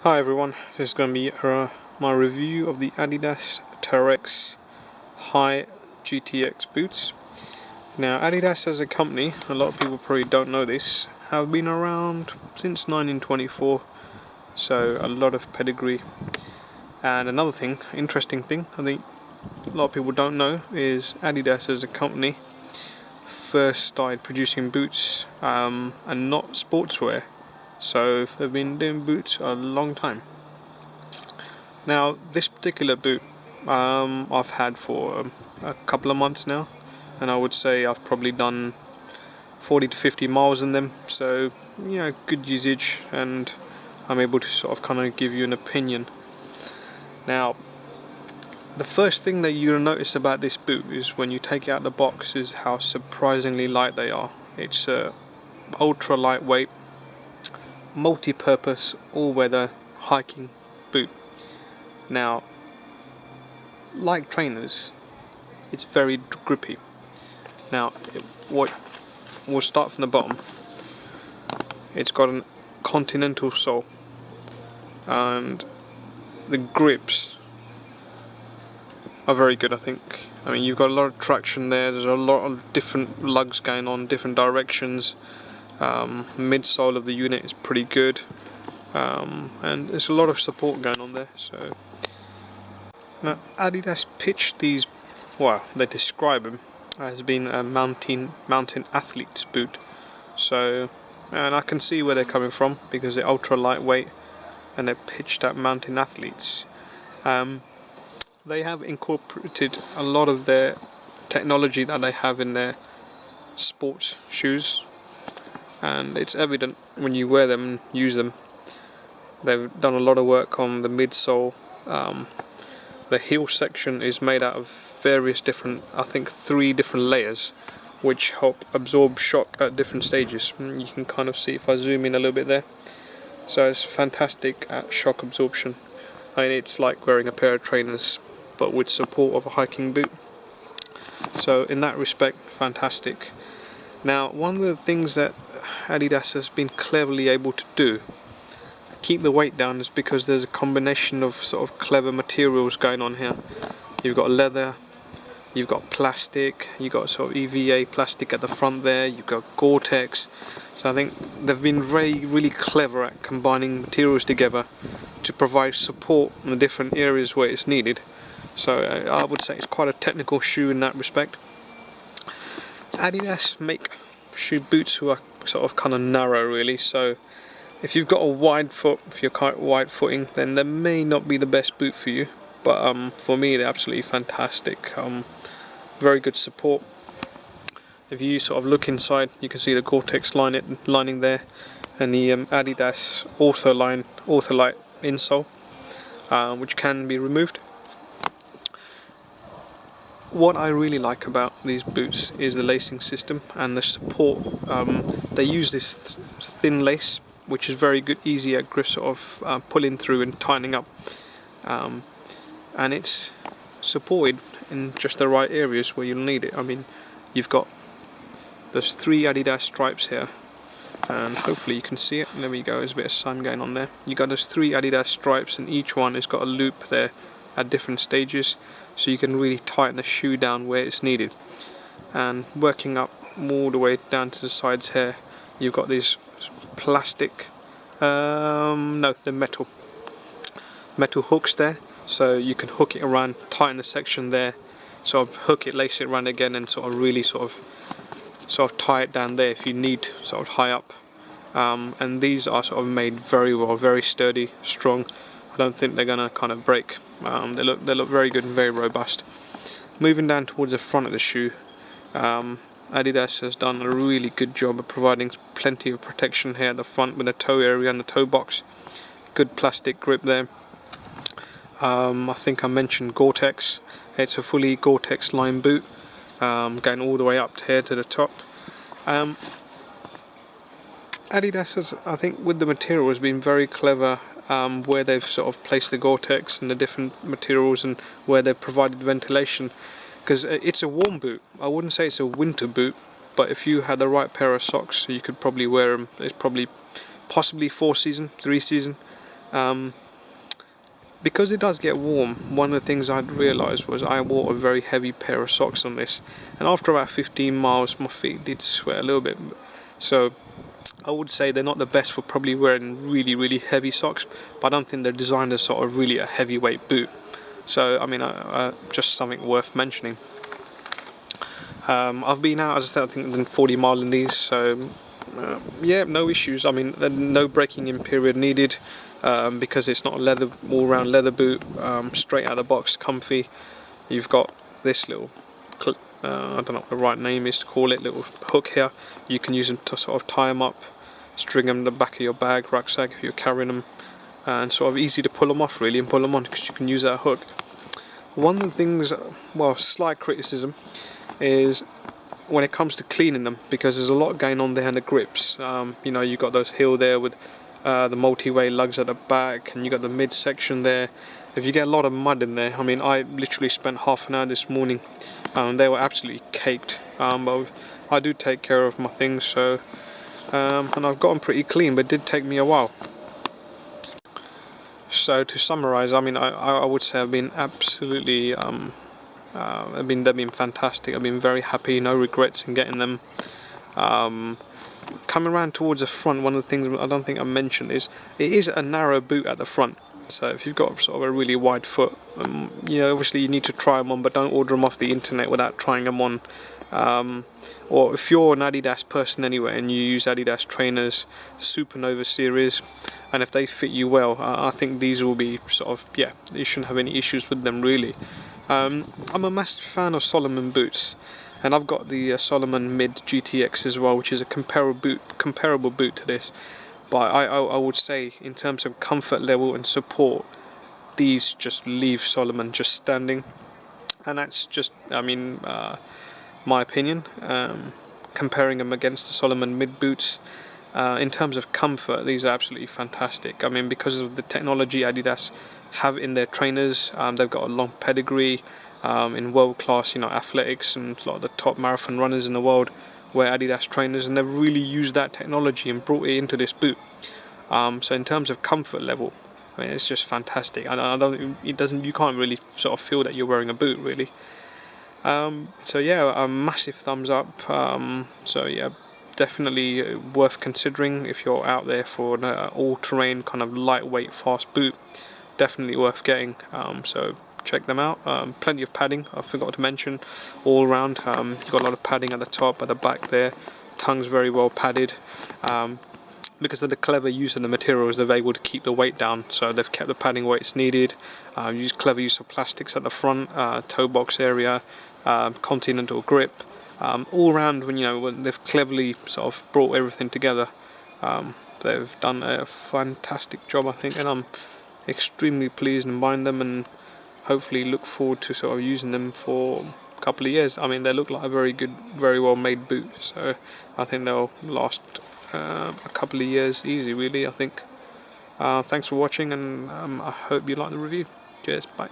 Hi everyone, this is going to be my review of the Adidas Terrex High GTX boots. Now Adidas as a company, a lot of people probably don't know this, have been around since 1924, so a lot of pedigree. And another thing, interesting thing, I think a lot of people don't know is Adidas as a company first started producing boots and not sportswear. So they've been doing boots a long time. Now this particular boot I've had for a couple of months now, and I would say I've probably done 40 to 50 miles in them, so good usage, and I'm able to sort of kind of give you an opinion. Now the first thing that you'll notice about this boot is when you take it out the box is how surprisingly light they are. It's ultra lightweight, multi-purpose, all-weather hiking boot. Now, like trainers, it's very grippy. Now, we'll start from the bottom. It's got a continental sole, and the grips are very good, I think. I mean, you've got a lot of traction there. There's a lot of different lugs going on, different directions. Midsole of the unit is pretty good, and there's a lot of support going on there. So now Adidas pitched these, well, they describe them as being a mountain athlete's boot. So, and I can see where they're coming from because they're ultra lightweight and they're pitched at mountain athletes. They have incorporated a lot of their technology that they have in their sports shoes, and it's evident when you wear them and use them. They've done a lot of work on the midsole. The heel section is made out of various different, I think 3 different layers, which help absorb shock at different stages. You can kind of see if I zoom in a little bit there. So it's fantastic at shock absorption. I mean, it's like wearing a pair of trainers but with support of a hiking boot. So in that respect, fantastic. Now, one of the things that Adidas has been cleverly able to do, keep the weight down, is because there's a combination of sort of clever materials going on here. You've got leather, you've got plastic, you've got sort of EVA plastic at the front there, you've got GORE-TEX. So I think they've been really clever at combining materials together to provide support in the different areas where it's needed. So I would say it's quite a technical shoe in that respect. Adidas make shoe boots who are sort of kind of narrow really, so if you've got a wide foot, if you're quite wide footing, then they may not be the best boot for you, but for me they're absolutely fantastic. Very good support. If you sort of look inside, you can see the GORE-TEX lining there, and the Adidas Ortholite insole, which can be removed. What I really like about these boots is the lacing system and the support. They use this thin lace, which is very good, easy at grip, sort of pulling through and tightening up, and it's supported in just the right areas where you'll need it. I mean, you've got those 3 Adidas stripes here, and hopefully you can see it. There we go, there's a bit of sun going on there. You've got those 3 Adidas stripes, and each one has got a loop there at different stages, so you can really tighten the shoe down where it's needed. And working up all the way down to the sides here, you've got these plastic, the metal hooks there, so you can hook it around, tighten the section there, sort of hook it, lace it around again, and sort of really sort of tie it down there if you need sort of high up. And these are sort of made very well, very sturdy, strong. I don't think they're gonna kind of break. They look very good and very robust. Moving down towards the front of the shoe, Adidas has done a really good job of providing plenty of protection here at the front with the toe area and the toe box. Good plastic grip there. I think I mentioned GORE-TEX. It's a fully GORE-TEX line boot, going all the way up here to the top. Adidas has, I think, with the material, has been very clever where they've sort of placed the GORE-TEX and the different materials, and where they've provided ventilation, because it's a warm boot. I wouldn't say it's a winter boot, but if you had the right pair of socks, you could probably wear them. It's probably possibly 4 season, 3 season, Because it does get warm, one of the things I'd realised was I wore a very heavy pair of socks on this, and after about 15 miles my feet did sweat a little bit. So I would say they're not the best for probably wearing really heavy socks, but I don't think they're designed as sort of really a heavyweight boot. So I mean, just something worth mentioning. I've been out, as I said, I think than 40 mile in these, so yeah, no issues. I mean, no breaking in period needed, because it's not a leather, all-round leather boot, straight out of the box, comfy. You've got this little I don't know what the right name is to call it, little hook here. You can use them to sort of tie them up, string them in the back of your bag, rucksack if you're carrying them, and sort of easy to pull them off really and pull them on because you can use that hook. One of the things, well, slight criticism is when it comes to cleaning them, because there's a lot going on there in the grips. You know, you've got those heel there with the multi-way lugs at the back, and you got the midsection there. If you get a lot of mud in there, I mean, I literally spent half an hour this morning, they were absolutely caked. But I do take care of my things, so and I've got them pretty clean, but it did take me a while. So to summarize, I mean, I would say I've been absolutely they've been fantastic. I've been very happy, no regrets in getting them. Coming around towards the front, one of the things I don't think I mentioned is it is a narrow boot at the front. So if you've got sort of a really wide foot, you know, obviously you need to try them on, but don't order them off the internet without trying them on. Or if you're an Adidas person anyway and you use Adidas trainers, Supernova series, and if they fit you well, I think these will be sort of, yeah, you shouldn't have any issues with them really. I'm a massive fan of Salomon boots, and I've got the Salomon Mid GTX as well, which is a comparable boot to this. But I would say, in terms of comfort level and support, these just leave Salomon just standing, and that's just, I mean, my opinion. Comparing them against the Salomon Mid boots, in terms of comfort, these are absolutely fantastic. I mean, because of the technology Adidas have in their trainers, they've got a long pedigree in world-class, you know, athletics, and a lot of the top marathon runners in the world wear Adidas trainers, and they've really used that technology and brought it into this boot. So in terms of comfort level, I mean, it's just fantastic. And you can't really sort of feel that you're wearing a boot really. So yeah, a massive thumbs up. So yeah, definitely worth considering if you're out there for an all-terrain kind of lightweight fast boot. Definitely worth getting. So check them out. Plenty of padding, I forgot to mention, all around. You've got a lot of padding at the top, at the back there. Tongue's very well padded. Because of the clever use of the materials, they're able to keep the weight down, so they've kept the padding where it's needed. Clever use of plastics at the front, toe box area, continental grip. All around, when they've cleverly sort of brought everything together, they've done a fantastic job, I think, and I'm extremely pleased in buying them, and hopefully look forward to sort of using them for a couple of years. I mean, they look like a very good, very well made boot, so I think they'll last a couple of years easy really, I think. Thanks for watching, and I hope you like the review. Cheers, bye.